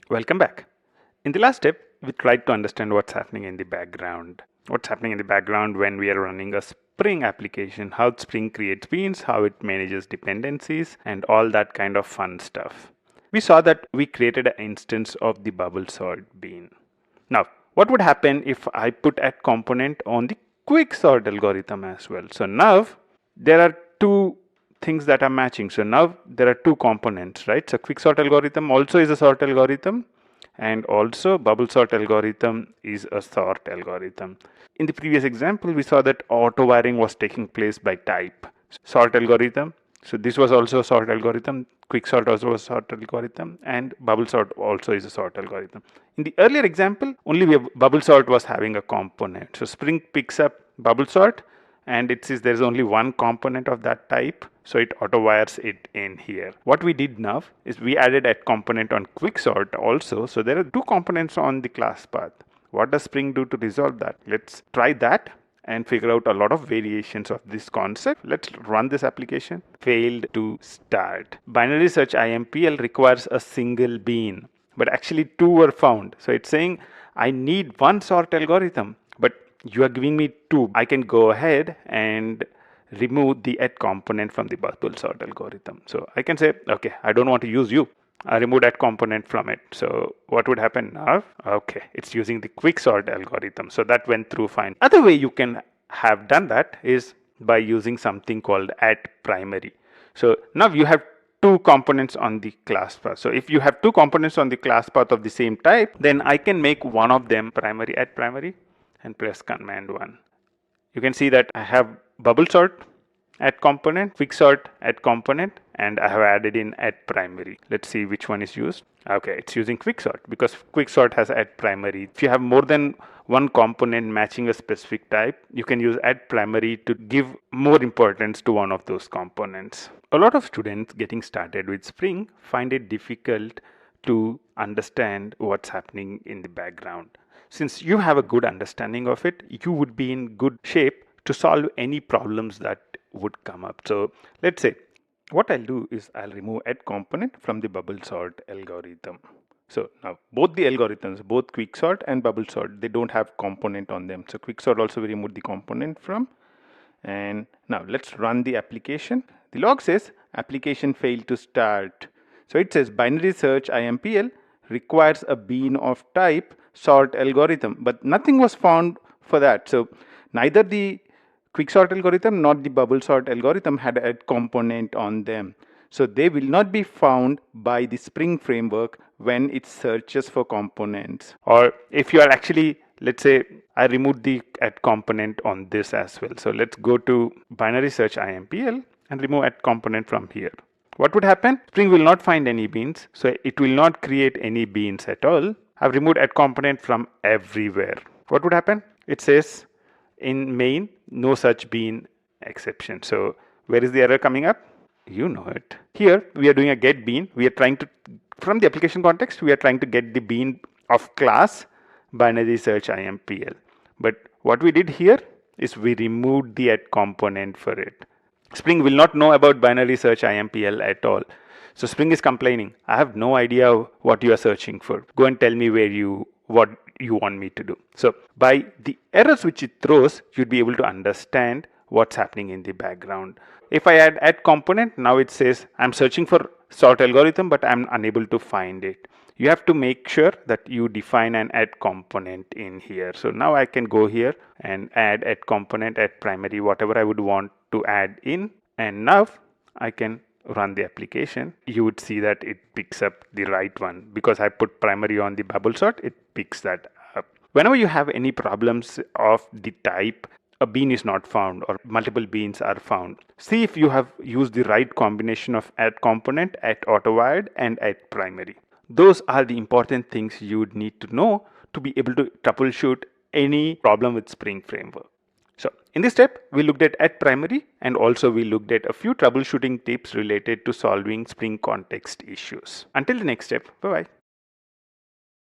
Welcome back. In the last step, we tried to understand what's happening in the background. What's happening in the background when we are running a Spring application, how Spring creates beans, how it manages dependencies, and all that kind of fun stuff. We saw that we created an instance of the bubble sort bean. Now, what would happen if I put add component on the quick sort algorithm as well? So now there are two things that are matching. So now there are two components, right? So quick sort algorithm also is a sort algorithm, and also bubble sort algorithm is a sort algorithm. In the previous example, we saw that auto wiring was taking place by type. Sort algorithm. So this was also a sort algorithm. Quick sort also a sort algorithm, and bubble sort also is a sort algorithm. In the earlier example, only bubble sort was having a component. So Spring picks up bubble sort, and it says there's only one component of that type, so it auto wires it in here. What we did now is we added a component on quicksort also, so there are two components on the class path. What does Spring do to resolve that? Let's try that and figure out a lot of variations of this concept. Let's run this application. Failed to start. Binary search IMPL requires a single bean, but actually two were found. So it's saying I need one sort algorithm, but you are giving me two. I can go ahead and remove the add component from the bubble sort algorithm. So I can say, okay, I don't want to use you. I remove that component from it. So what would happen now? Okay, it's using the quick sort algorithm. So that went through fine. Other way you can have done that is by using something called add primary. So now you have two components on the class path. So if you have two components on the class path of the same type, then I can make one of them primary, add primary, and press command 1. You can see that I have bubble sort add component, quick sort add component, and I have added in add primary. Let's see which one is used. Okay, it's using quick sort because quick sort has add primary. If you have more than one component matching a specific type, you can use add primary to give more importance to one of those components. A lot of students getting started with Spring find it difficult to understand what's happening in the background. Since you have a good understanding of it, you would be in good shape to solve any problems that would come up. So let's say what I'll do is I'll remove add component from the bubble sort algorithm. So now both the algorithms, both quick sort and bubble sort, they don't have component on them. So quick sort also we remove the component from. And now let's run the application. The log says application failed to start. So it says binary search IMPL requires a bean of type sort algorithm, but nothing was found for that. So neither the quick sort algorithm nor the bubble sort algorithm had a component on them. So they will not be found by the Spring framework when it searches for components. Or if you are actually, let's say I removed the add component on this as well. So let's go to binary search IMPL and remove add component from here. What would happen? Spring will not find any beans, so it will not create any beans at all. I've removed add component from everywhere. What would happen? It says in main, no such bean exception. So where is the error coming up? You know it. Here we are doing a get bean. We are trying to, from the application context, we are trying to get the bean of class binary search IMPL. But what we did here is we removed the add component for it. Spring will not know about binary search IMPL at all. So Spring is complaining, I have no idea what you are searching for. Go and tell me what you want me to do. So by the errors which it throws, you'd be able to understand what's happening in the background. If I add component, now it says I'm searching for sort algorithm, but I'm unable to find it. You have to make sure that you define an add component in here. So now I can go here and add component, add primary, whatever I would want to add in. And now I can run the application. You would see that it picks up the right one because I put primary on the bubble sort, it picks that up. Whenever you have any problems of the type a bean is not found or multiple beans are found, see if you have used the right combination of add component, add auto-wired, and add primary. Those are the important things you would need to know to be able to troubleshoot any problem with Spring framework. So in this step, we looked at add primary, and also we looked at a few troubleshooting tips related to solving Spring context issues. Until the next step, bye-bye.